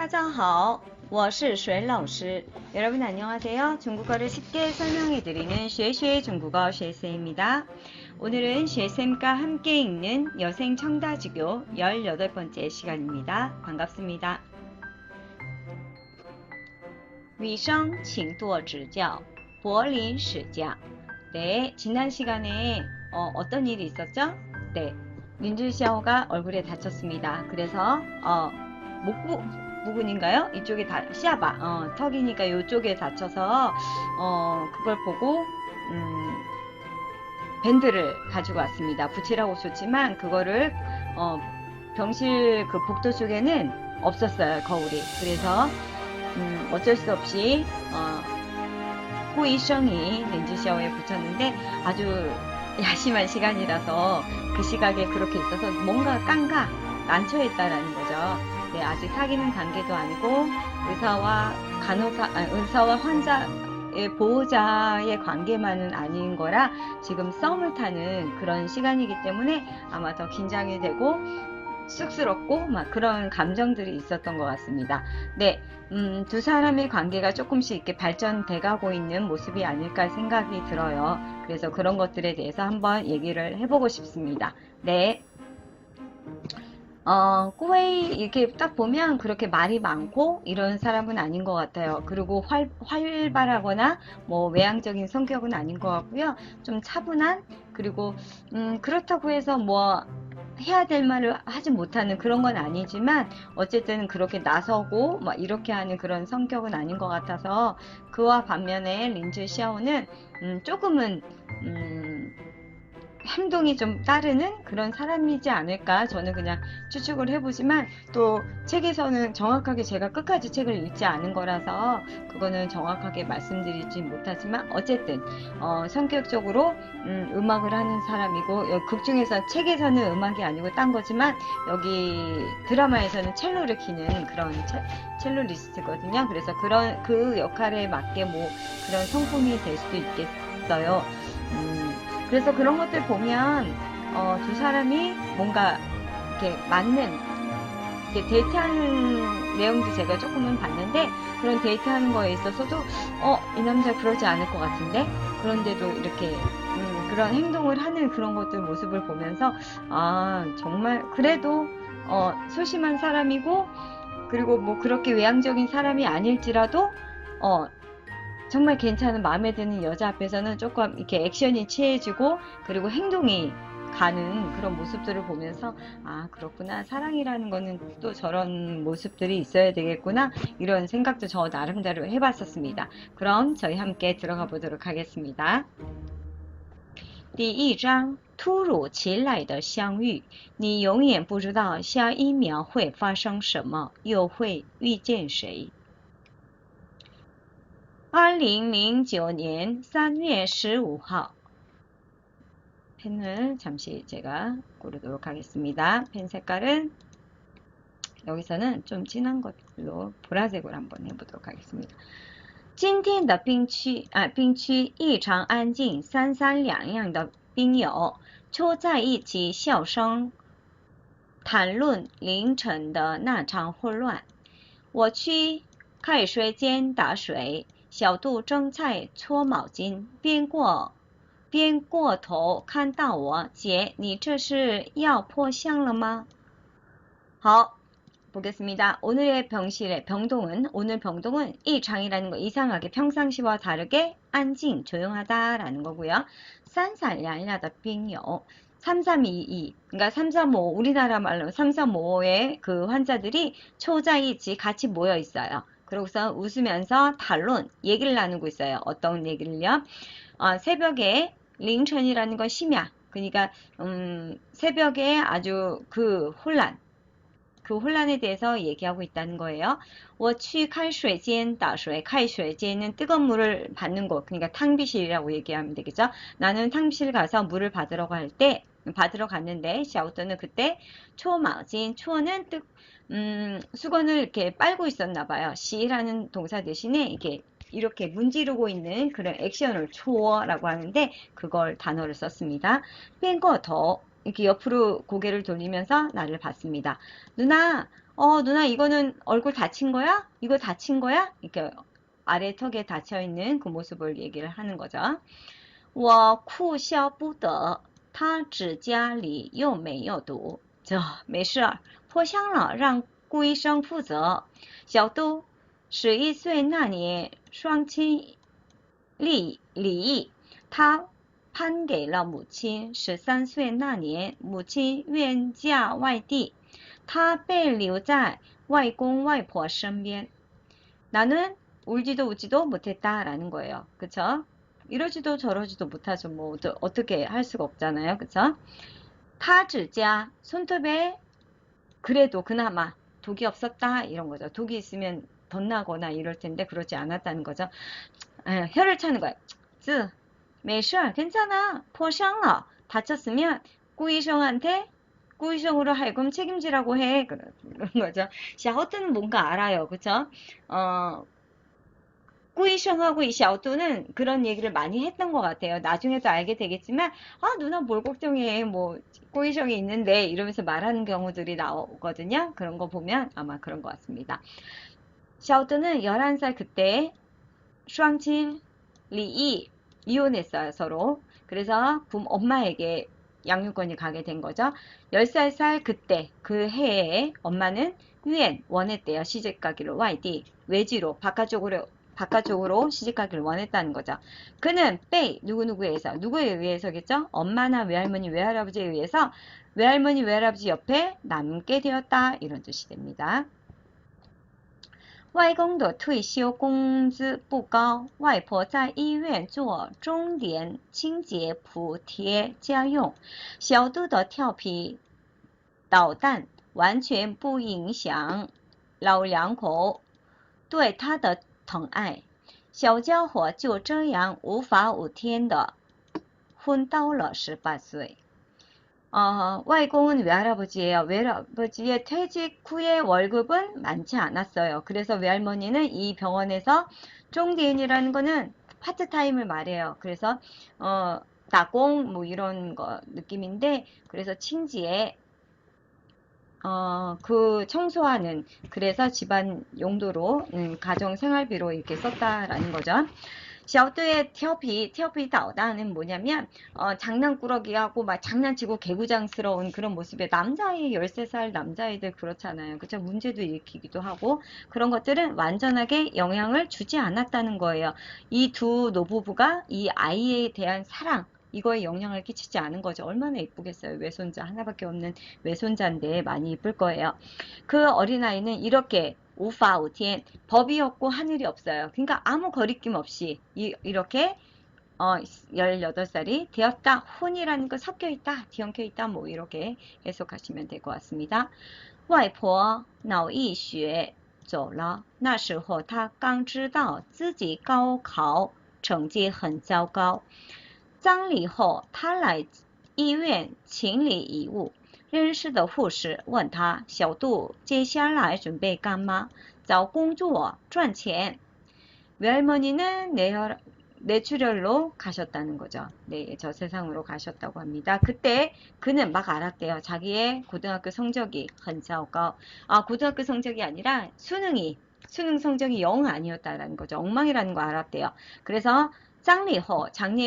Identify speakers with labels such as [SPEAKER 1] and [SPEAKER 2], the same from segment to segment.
[SPEAKER 1] 大家好,我是水老师. 여러분 안녕하세요. 중국어를 쉽게 설명해드리는 쉐쉐 중국어 쉐쌤입니다. 오늘은 쉐쌤과 함께 읽는 여생 청다지교 18번째 시간입니다. 반갑습니다. 女生请多指教,柏林使驾. 네, 지난 시간에 어떤 일이 있었죠? 네, 린즈샤오가 얼굴에 다쳤습니다. 그래서 부분인가요? 이쪽에 시아바, 턱이니까 이쪽에 다쳐서 그걸 보고 밴드를 가지고 왔습니다. 붙이라고 줬지만 그거를 병실 그 복도 쪽에는 없었어요, 거울이. 그래서 어쩔 수 없이 호이성이 렌즈샤오에 붙였는데 아주 야심한 시간이라서 그 시각에 그렇게 있어서 뭔가 깡가 난처했다라는 거죠. 네, 아직 사귀는 관계도 아니고 의사와 환자의 보호자의 관계만은 아닌 거라 지금 썸을 타는 그런 시간이기 때문에 아마 더 긴장이 되고 쑥스럽고 막 그런 감정들이 있었던 것 같습니다. 네, 두 사람의 관계가 조금씩 이렇게 발전돼 가고 있는 모습이 아닐까 생각이 들어요. 그래서 그런 것들에 대해서 한번 얘기를 해보고 싶습니다. 네. 꾸웨이 이렇게 딱 보면 그렇게 말이 많고 이런 사람은 아닌 것 같아요. 그리고 활발하거나 뭐 외향적인 성격은 아닌 것 같고요. 좀 차분한, 그리고 그렇다고 해서 뭐 해야 될 말을 하지 못하는 그런 건 아니지만 어쨌든 그렇게 나서고 막 이렇게 하는 그런 성격은 아닌 것 같아서, 그와 반면에 린즈 샤오는 조금은 행동이 좀 따르는 그런 사람이지 않을까, 저는 그냥 추측을 해보지만, 또 책에서는 정확하게 제가 끝까지 책을 읽지 않은 거라서 그거는 정확하게 말씀드리지 못하지만 어쨌든 성격적으로 음악을 하는 사람이고, 극 중에서 책에서는 음악이 아니고 딴 거지만 여기 드라마에서는 첼로를 키는 그런 첼로리스트거든요. 그래서 그 역할에 맞게 뭐 그런 성품이 될 수도 있겠어요. 그래서 그런 것들 보면 두 사람이 뭔가 이렇게 맞는, 이렇게 데이트하는 내용도 제가 조금은 봤는데, 그런 데이트하는 거에 있어서도 이 남자 그러지 않을 것 같은데, 그런데도 이렇게 그런 행동을 하는 그런 것들 모습을 보면서 정말 그래도 소심한 사람이고, 그리고 뭐 그렇게 외향적인 사람이 아닐지라도 정말 괜찮은, 마음에 드는 여자 앞에서는 조금 이렇게 액션이 취해지고, 그리고 행동이 가는 그런 모습들을 보면서 그렇구나, 사랑이라는 거는 또 저런 모습들이 있어야 되겠구나, 이런 생각도 저 나름대로 해봤었습니다. 그럼 저희 함께 들어가 보도록 하겠습니다. 第一章突如其来的相遇，你永远不知道下一秒会发生什么，又会遇见谁。2009년 3월 15일. 펜을 잠시 제가 고르도록 하겠습니다. 펜 색깔은 여기서는 좀 진한 것로 보라색으로 한번 해보도록 하겠습니다. 今天的冰区异常安静，三三两样的冰友凑在一起笑声谈论凌晨的那场混乱。我去开水间打水，小杜正在搓毛巾，边过头看到我，姐，你这是要破相了吗？好, 보겠습니다. 오늘 병동은 이장이라는 거, 이상하게 평상시와 다르게 안静, 조용하다라는 거고요. 三三两样的病友, 3322, 그러니까 335, 우리나라 말로 335의 그 환자들이 초자이지 같이 모여 있어요. 그러고서 웃으면서 탈론, 얘기를 나누고 있어요. 어떤 얘기를요? 새벽에 링천이라는 건 심야, 그러니까 새벽에 아주 그 혼란에 대해서 얘기하고 있다는 거예요. 我去开水间打水, 开水间은 뜨거운 물을 받는 곳, 그러니까 탕비실이라고 얘기하면 되겠죠. 나는 탕비실 가서 물을 받으러 갔는데, 샤오또는 그때 초마진, 초는 수건을 이렇게 빨고 있었나 봐요. 시라는 동사 대신에 이렇게 문지르고 있는 그런 액션을 초어라고 하는데, 그걸 단어를 썼습니다. 뺀거 더, 이렇게 옆으로 고개를 돌리면서 나를 봤습니다. 누나, 누나 이거는 얼굴 다친 거야? 이거 다친 거야? 이렇게 아래 턱에 닫혀 있는 그 모습을 얘기를 하는 거죠. 我哭笑不得，他指甲里又没有毒。这没事儿，破伤了，让顾医生负责。小杜11岁那年，双亲离异，他判给了母亲。13岁那年，母亲远嫁外地，他被留在外公外婆身边。 나는 울지도 웃지도 못했다라는 거예요. 그쵸? 이러지도 저러지도 못하죠. 뭐 어떻게 할 수가 없잖아요. 그쵸? 타즈자 손톱에 그래도 그나마 독이 없었다 이런 거죠. 독이 있으면 덧나거나 이럴 텐데 그러지 않았다는 거죠. 혀를 차는 거예요. 没事 괜찮아. 破伤了 다쳤으면 꾸이성한테 꾸이성으로 하여금 책임지라고 해. 그런 거죠. 샤오트는 뭔가 알아요. 그쵸? 꾸이성하고 이 샤오뚜는 그런 얘기를 많이 했던 것 같아요. 나중에도 알게 되겠지만, 누나 뭘 걱정해. 뭐, 꾸이성이 있는데, 이러면서 말하는 경우들이 나오거든요. 그런 거 보면 아마 그런 것 같습니다. 샤오뚜는 11살 그때, 슈앙친, 리이, 이혼했어요, 서로. 그래서 엄마에게 양육권이 가게 된 거죠. 10살 그때, 그 해에 엄마는 위엔 원했대요. 시집가기를 YD, 외지로, 바깥쪽으로 시집가기를 원했다는 거죠. 그는 빼이 누구에 의해서겠죠? 엄마나 외할머니, 외할아버지에 의해서 외할머니, 외할아버지 옆에 남게 되었다. 이런 뜻이 됩니다. 外公的退休工资不高，外婆在医院做钟点清洁补贴家用。小杜的调皮捣蛋完全不影响老两口对他的疼爱。小家伙就这样无法无天的混到了18岁。 外公은 외할아버지예요. 외할아버지의 퇴직 후에 월급은 많지 않았어요. 그래서 외할머니는 이 병원에서 종디엔이라는 거는 파트타임을 말해요. 그래서打工 뭐 이런 거 느낌인데, 그래서 친지에 그 청소하는, 그래서 집안 용도로 가정 생활비로 이렇게 썼다라는 거죠. 샤오뚜의 티어피 다오다는 뭐냐면 장난꾸러기하고 막 장난치고 개구장스러운 그런 모습의 남자아이 13살 남자아이들 그렇잖아요. 그쵸? 문제도 일으키기도 하고 그런 것들은 완전하게 영향을 주지 않았다는 거예요. 이 두 노부부가 이 아이에 대한 사랑 이거에 영향을 끼치지 않은 거죠. 얼마나 이쁘겠어요. 외손자 하나밖에 없는 외손자인데 많이 이쁠 거예요. 그 어린아이는 이렇게 우파우티엔 법이 없고 하늘이 없어요. 그러니까 아무 거리낌 없이 이렇게 18살이 되었다. 혼이라는 거 섞여 있다. 뒤엉켜 있다. 뭐 이렇게 해석하시면 될 것 같습니다. 外婆脑溢血走了，那时候她刚知道自己高考成绩很糟糕。葬礼后，她来医院清理遗物。认识的护士问他：小杜接下来准备干嘛？找工作赚钱。 외할머니는 뇌출혈로 가셨다는 거죠. 네, 저 세상으로 가셨다고 합니다. 그때 그는 막 알았대요. 자기의 고등학교 성적이 很糟糕. 고등학교 성적이 아니라 수능 성적이 영 아니었다라는 거죠. 엉망이라는 거 알았대요. 그래서 장례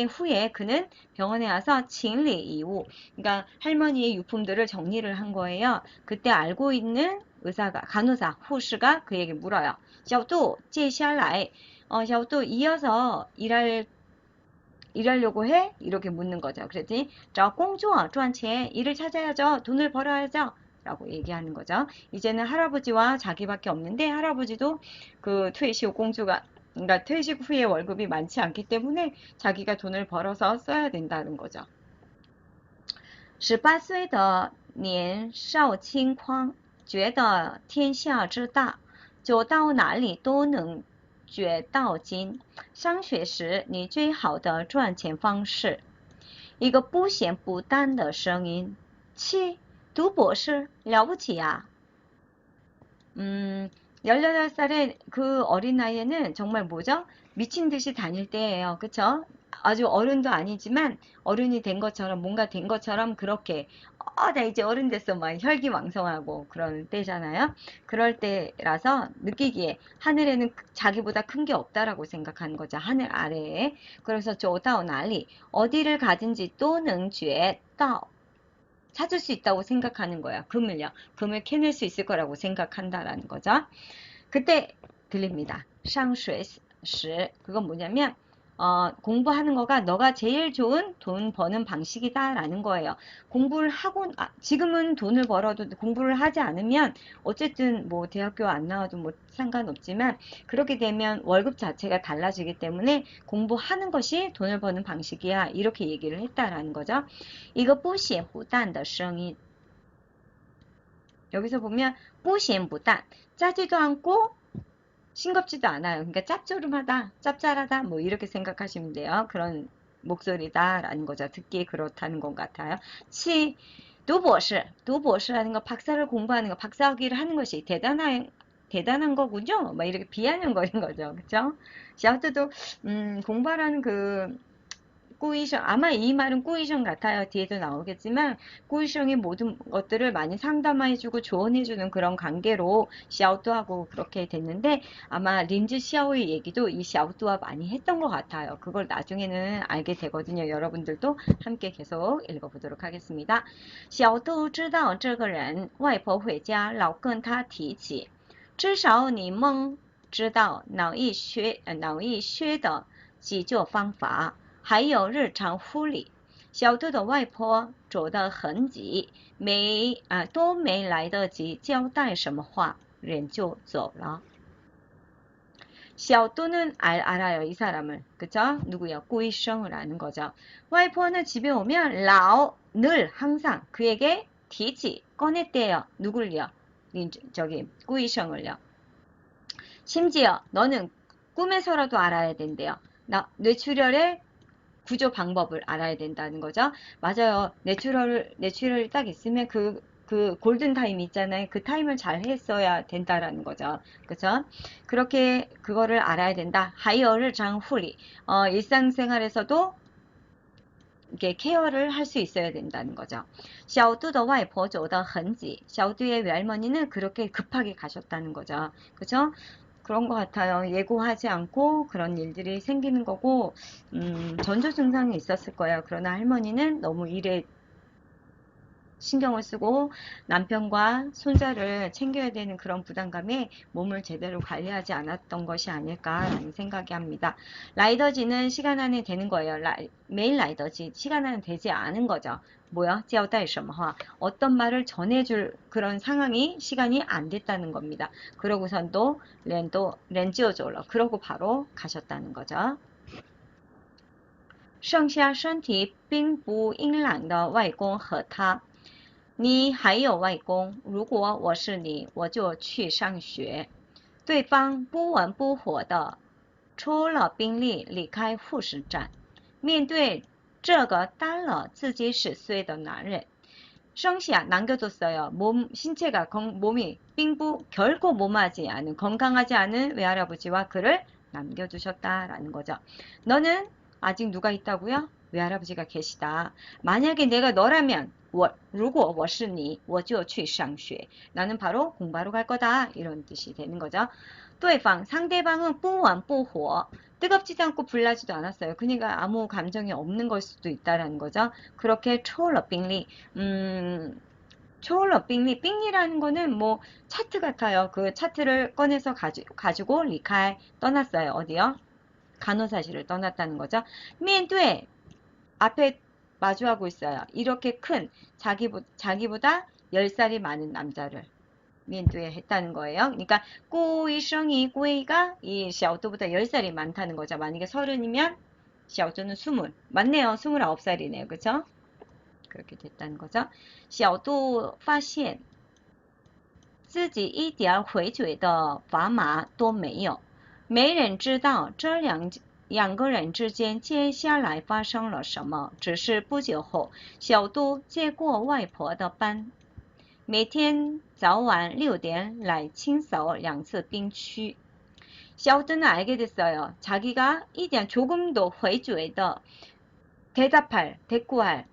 [SPEAKER 1] 후에 그는 병원에 와서 칭리 이후, 그러니까 할머니의 유품들을 정리를 한 거예요. 그때 알고 있는 간호사, 후시가 그에게 물어요. 小杜接下来 샤오뚜 이어서 일하려고 해? 이렇게 묻는 거죠. 그랬더니 找工作赚钱 일을 찾아야죠. 돈을 벌어야죠. 라고 얘기하는 거죠. 이제는 할아버지와 자기밖에 없는데 할아버지도 그 퇴직 공주가 그러니까 퇴직 후에 월급이 많지 않기 때문에 자기가 돈을 벌어서 써야 된다는 거죠. 18岁的年少轻狂，觉得天下之大，走到哪里都能掘到金。上学时，你最好的赚钱方式。一个不咸不淡的声音，切，读博士了不起呀！ 18살의 그 어린 나이에는 정말 뭐죠? 미친 듯이 다닐 때예요. 그쵸? 아주 어른도 아니지만 어른이 된 것처럼 뭔가 된 것처럼 그렇게 나 이제 어른 됐어 막 혈기왕성하고 그런 때잖아요. 그럴 때라서 느끼기에 하늘에는 자기보다 큰 게 없다라고 생각하는 거죠. 하늘 아래에. 그래서 조다오 난리 어디를 가든지 또는 쥐에到 찾을 수 있다고 생각하는 거야. 금을요. 금을 캐낼 수 있을 거라고 생각한다라는 거죠. 그때 들립니다. 상水시 그건 뭐냐면 공부하는 거가 너가 제일 좋은 돈 버는 방식이다라는 거예요. 공부를 하고 지금은 돈을 벌어도 공부를 하지 않으면 어쨌든 뭐 대학교 안 나와도 뭐 상관없지만 그렇게 되면 월급 자체가 달라지기 때문에 공부하는 것이 돈을 버는 방식이야. 이렇게 얘기를 했다라는 거죠. 이거 不咸不淡的声音 여기서 보면 不咸不淡 짜지도 않고 싱겁지도 않아요. 그러니까 짭조름하다, 짭짤하다, 뭐 이렇게 생각하시면 돼요. 그런 목소리다라는 거죠. 듣기에 그렇다는 것 같아요. 치, 두보시라는 거, 박사를 공부하는 거, 박사학위를 하는 것이 대단한 거군요. 막 이렇게 비아냥거린 거죠. 그쵸? 샤우트도, 공부하라는 그, 꾸이성 아마 이 말은 꾸이성 같아요. 뒤에도 나오겠지만 꾸이성이 모든 것들을 많이 상담해주고 조언해주는 그런 관계로 샤오뚜하고 그렇게 됐는데 아마 린즈 샤오의 얘기도 이 샤오뚜와 많이 했던 것 같아요. 그걸 나중에는 알게 되거든요. 여러분들도 함께 계속 읽어보도록 하겠습니다. 小豆知道这个人外婆回家老跟他提起至少你蒙知道脑溢血的急救方法还有日常护理。小豆的外婆走得很急，都没来得及交代什么话，人就走了。 샤오또는 알아요, 이 사람을. 그쵸? 누구요? 꾸이성을 아는 거죠. 와이퍼는 집에 오면 라오, 늘, 항상 그에게 디지, 꺼냈대요. 누굴요? 저기, 꾸이성을요. 심지어 너는 꿈에서라도 알아야 된대요. 뇌출혈의 구조 방법을 알아야 된다는 거죠. 맞아요. 뇌출혈이 딱 있으면 그 골든 타임 있잖아요. 그 타임을 잘 했어야 된다라는 거죠. 그죠? 그렇게 그거를 알아야 된다. 하이어를 장후리. 일상생활에서도 이렇게 케어를 할 수 있어야 된다는 거죠. 小杜的外婆走得很急. 小杜의 외할머니는 그렇게 급하게 가셨다는 거죠. 그죠? 그런 것 같아요. 예고하지 않고 그런 일들이 생기는 거고, 전조 증상이 있었을 거예요. 그러나 할머니는 너무 일에 신경을 쓰고 남편과 손자를 챙겨야 되는 그런 부담감에 몸을 제대로 관리하지 않았던 것이 아닐까라는 생각이 합니다. 라이더지는 시간 안에 되는 거예요. 메일 라이더지 시간 안에 되지 않은 거죠. 뭐야? 交代什么话 어떤 말을 전해줄 그런 상황이 시간이 안 됐다는 겁니다. 그러고선 또 렌지오졸러 그러고 바로 가셨다는 거죠. 剩下身体并不硬朗的外公和他你还有外公，如果我是你，我就去上学。对方不温不火的出了宾利，离开护士站。面对这个当了自己10岁的男人，剩下남겨뒀어요. 신체가 몸이 빙부 결코 몸하지 않은 건강하지 않은 외할아버지와 그를 남겨두셨다라는 거죠. 너는 아직 누가 있다고요? 외할아버지가 계시다. 만약에 내가 너라면 如果我是你,我就去上学. 나는 바로 공부하러 갈 거다. 이런 뜻이 되는 거죠. 对方, 상대방은 不温不火. 뜨겁지도 않고 불나지도 않았어요. 그러니까 아무 감정이 없는 걸 수도 있다라는 거죠. 그렇게 초월러빙리, 초월러빙리, 빙리라는 거는 뭐 차트 같아요. 그 차트를 꺼내서 가지고 리칼 떠났어요. 어디요? 간호사실을 떠났다는 거죠. 面对 앞에 마주하고 있어요. 이렇게 큰 자기보다 10살이 많은 남자를 면도에 했다는 거예요. 그러니까 꾸이성이 꾸이가 이 샤오뚜보다 10살이 많다는 거죠. 만약에 30이면 샤오뚜는 20. 맞네요. 29살이네요. 그렇죠? 그렇게 됐다는 거죠. 小杜发现自己一点回嘴的砝码都没有，没人知道这2个人之间接下来发生了什么，只是不久后，小杜接过外婆的班，每天早晚6点来清扫2次冰区。 샤오드는 알게 됐어요. 자기가 이디안 조금도 회주에더 대답할, 대꾸할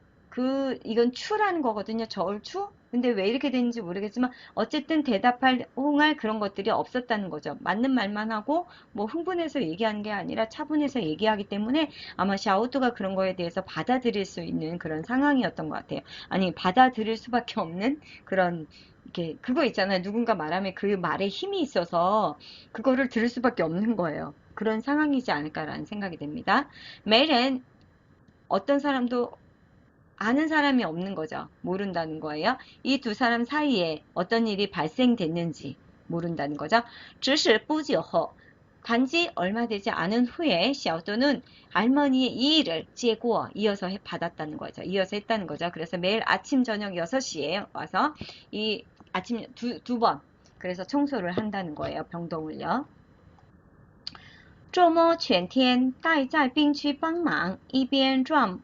[SPEAKER 1] 이건 추라는 거거든요. 저울추? 근데 왜 이렇게 되는지 모르겠지만 어쨌든 대답할, 호응할 그런 것들이 없었다는 거죠. 맞는 말만 하고 뭐 흥분해서 얘기하는 게 아니라 차분해서 얘기하기 때문에 아마 샤오뚜가 그런 거에 대해서 받아들일 수 있는 그런 상황이었던 것 같아요. 아니 받아들일 수밖에 없는 그런 이렇게 그거 있잖아요. 누군가 말하면 그 말에 힘이 있어서 그거를 들을 수밖에 없는 거예요. 그런 상황이지 않을까라는 생각이 됩니다. 메일은 어떤 사람도 아는 사람이 없는 거죠. 모른다는 거예요. 이 두 사람 사이에 어떤 일이 발생됐는지 모른다는 거죠. 只是不久后 단지 얼마 되지 않은 후에 샤오도는 할머니의 이 일을 제고 이어서 받았다는 거죠. 이어서 했다는 거죠. 그래서 매일 아침 저녁 6시에 와서 이 아침 두 번 그래서 청소를 한다는 거예요. 병동을요. 周末全天待在病区帮忙，一边赚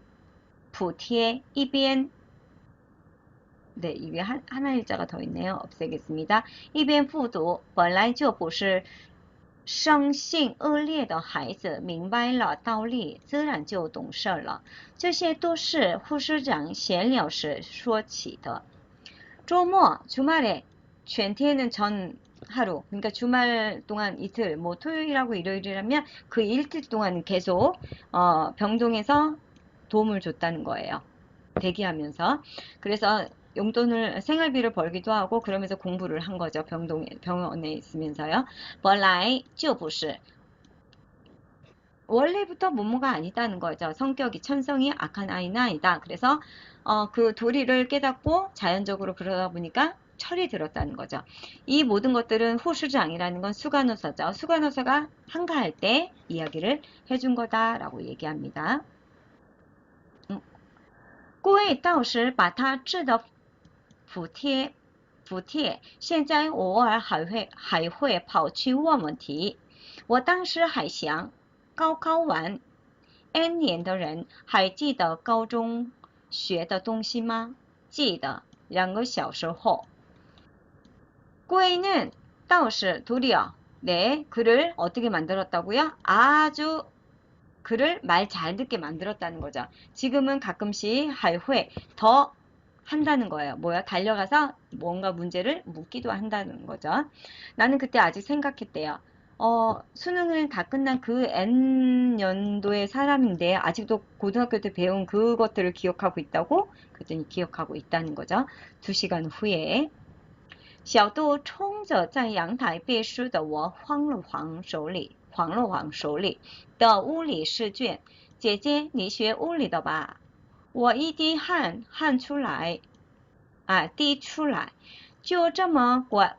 [SPEAKER 1] 补贴一边 네, 이게 하나 일자가 더 있네요. 없애겠습니다. 一边复读，本来就不是生性恶劣的孩子，明白了道理，自然就懂事了。这些都是护士长闲聊时说起的。 周末, 주말에全天은 전 하루, 그러니까 주말 동안 이틀, 뭐 토요일하고 일요일이라면 그 이틀 동안 계속 병동에서 도움을 줬다는 거예요. 대기하면서. 그래서 용돈을 생활비를 벌기도 하고 그러면서 공부를 한 거죠. 병원에 있으면서요. 本来就不是 원래부터 모모가 아니다는 거죠. 성격이 천성이 악한 아이는 아니다. 그래서 그 도리를 깨닫고 자연적으로 그러다 보니까 철이 들었다는 거죠. 이 모든 것들은 후수장이라는 건 수간호사죠. 수간호사가 한가할 때 이야기를 해준 거다라고 얘기합니다. 各位倒是把他治得服帖，现在偶尔还会跑去问问题。我当时还想，高考完 N 年的人还记得高中学的东西吗？记得，2个小时后。 꾸에이는 다우스 도리어 네 글을 어떻게 만들었다고요? 아주 글을 말 잘 듣게 만들었다는 거죠. 지금은 가끔씩 할회 더 한다는 거예요. 뭐야? 달려가서 뭔가 문제를 묻기도 한다는 거죠. 나는 그때 아직 생각했대요. 수능을 다 끝난 그 N년도의 사람인데 아직도 고등학교 때 배운 그것들을 기억하고 있다고? 그랬더니 기억하고 있다는 거죠. 2시간 후에 小杜冲着在阳台背书的我，慌了慌手里的屋里试卷，姐姐你学物理的吧？我一滴汗出来，就这么乖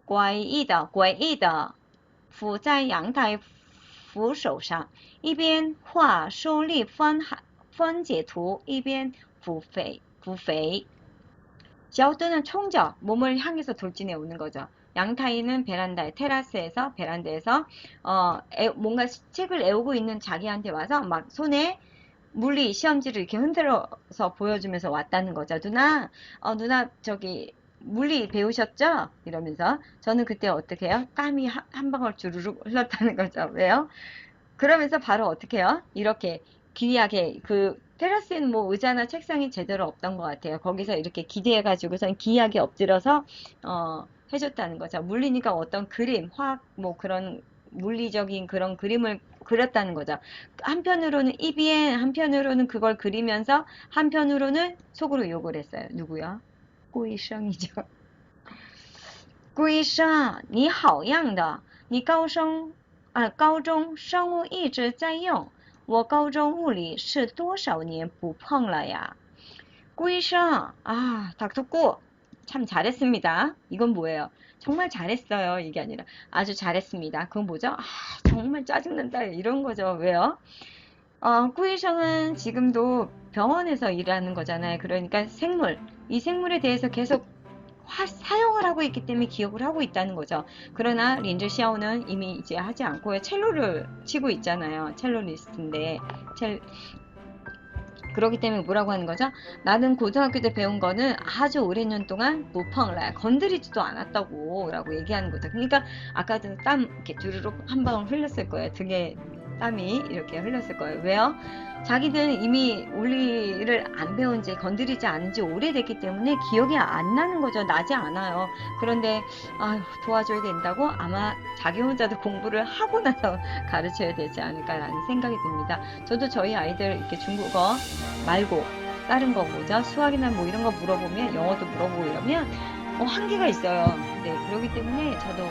[SPEAKER 1] 乖的伏在阳台扶手上，一边画收力分解图，一边补肥。 샤오뜨는 총적 몸을 향해서 돌진해 오는 거죠. 양타이는 베란다에서 뭔가 책을 애우고 있는 자기한테 와서 막 손에 물리 시험지를 이렇게 흔들어서 보여주면서 왔다는 거죠. 누나 저기 물리 배우셨죠? 이러면서 저는 그때 어떻게 해요? 땀이 한 방울 주르륵 흘렀다는 거죠. 왜요? 그러면서 바로 어떻게 해요? 이렇게 기이하게 테라스에는 뭐 의자나 책상이 제대로 없던 것 같아요. 거기서 이렇게 기대해가지고선 기이하게 엎드려서 해줬다는 거죠. 물리니까 어떤 그림, 화학 뭐 그런 물리적인 그런 그림을 그렸다는 거죠. 한편으로는 이비엔, 한편으로는 그걸 그리면서 한편으로는 속으로 욕을 했어요. 누구야? 꾸이성이죠. 꾸이성, 你好样的，你高中生物一直在用。我高中物理是多少年不碰了呀？ 꾸이셔, 닥터꾸 참 잘했습니다. 이건 뭐예요? 정말 잘했어요. 이게 아니라 아주 잘했습니다. 그건 뭐죠? 정말 짜증난다. 이런 거죠. 왜요? 꾸이셔는 지금도 병원에서 일하는 거잖아요. 그러니까 이 생물에 대해서 계속 사용을 하고 있기 때문에 기억을 하고 있다는 거죠. 그러나 린즈 샤오는 이미 이제 하지 않고 첼로를 치고 있잖아요. 첼로리스트인데 그렇기 때문에 뭐라고 하는 거죠? 나는 고등학교 때 배운 거는 아주 오랜 년 동안 무펑라 건드리지도 않았다고 라고 얘기하는 거죠. 그러니까 아까도 땀 이렇게 두루룩 한 방울 흘렸을 거예요. 등에 땀이 이렇게 흘렸을 거예요. 왜요? 자기는 이미 원리를 안 배운 지 건드리지 않은 지 오래됐기 때문에 기억이 안 나는 거죠. 나지 않아요. 그런데 아휴, 도와줘야 된다고 아마 자기 혼자도 공부를 하고 나서 가르쳐야 되지 않을까라는 생각이 듭니다. 저도 저희 아이들 이렇게 중국어 말고 다른 거 뭐죠? 수학이나 뭐 이런 거 물어보면 영어도 물어보고 이러면 한계가 있어요. 네, 그렇기 때문에 저도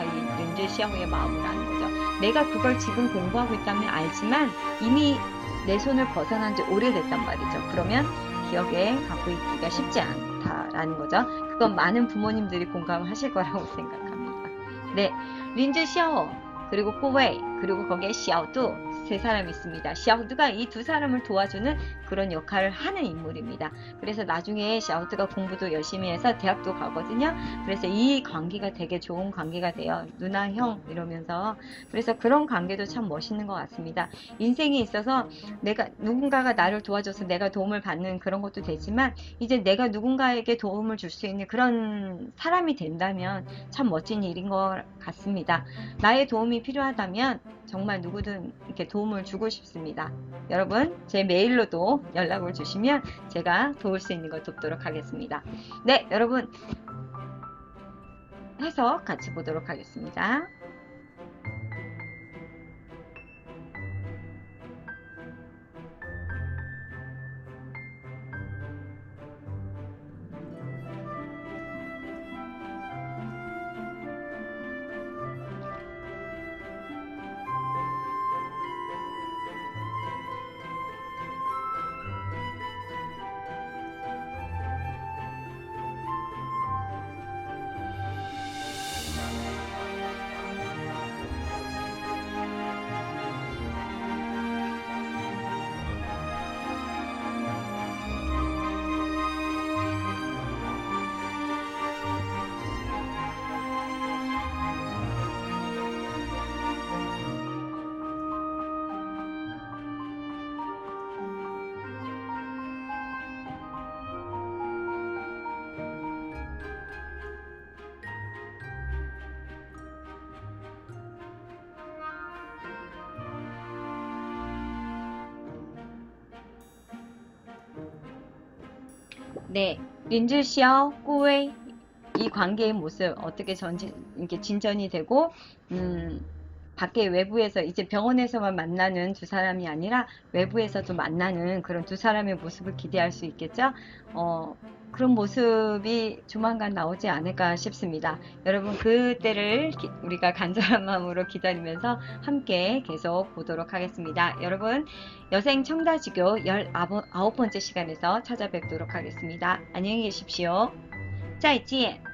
[SPEAKER 1] 이 렌즈 시험의 마음을 아는 거죠. 내가 그걸 지금 공부하고 있다면 알지만 이미 내 손을 벗어난 지 오래됐단 말이죠. 그러면 기억에 갖고 있기가 쉽지 않다라는 거죠. 그건 많은 부모님들이 공감하실 거라고 생각합니다. 네, 린즈 샤오 그리고 꼬웨이 그리고 거기에 샤오두 세 사람이 있습니다. 샤오두가 이 두 사람을 도와주는 그런 역할을 하는 인물입니다. 그래서 나중에 샤오두가 공부도 열심히 해서 대학도 가거든요. 그래서 이 관계가 되게 좋은 관계가 돼요. 누나 형 이러면서. 그래서 그런 관계도 참 멋있는 것 같습니다. 인생에 있어서 내가 누군가가 나를 도와줘서 내가 도움을 받는 그런 것도 되지만 이제 내가 누군가에게 도움을 줄 수 있는 그런 사람이 된다면 참 멋진 일인 것 같습니다. 나의 도움이 필요하다면 정말 누구든 이렇게 도움을 주고 싶습니다. 여러분 제 메일로도 연락을 주시면 제가 도울 수 있는 걸 돕도록 하겠습니다. 네, 여러분 해석 같이 보도록 하겠습니다. 네, 린즈시ao, 꾸웨이 이 관계의 모습 어떻게 이렇게 진전이 되고 밖에 외부에서 이제 병원에서만 만나는 두 사람이 아니라 외부에서도 만나는 그런 두 사람의 모습을 기대할 수 있겠죠. 그런 모습이 조만간 나오지 않을까 싶습니다. 여러분 그때를 우리가 간절한 마음으로 기다리면서 함께 계속 보도록 하겠습니다. 여러분 여생 청다지교 19번째 시간에서 찾아뵙도록 하겠습니다. 안녕히 계십시오. 再见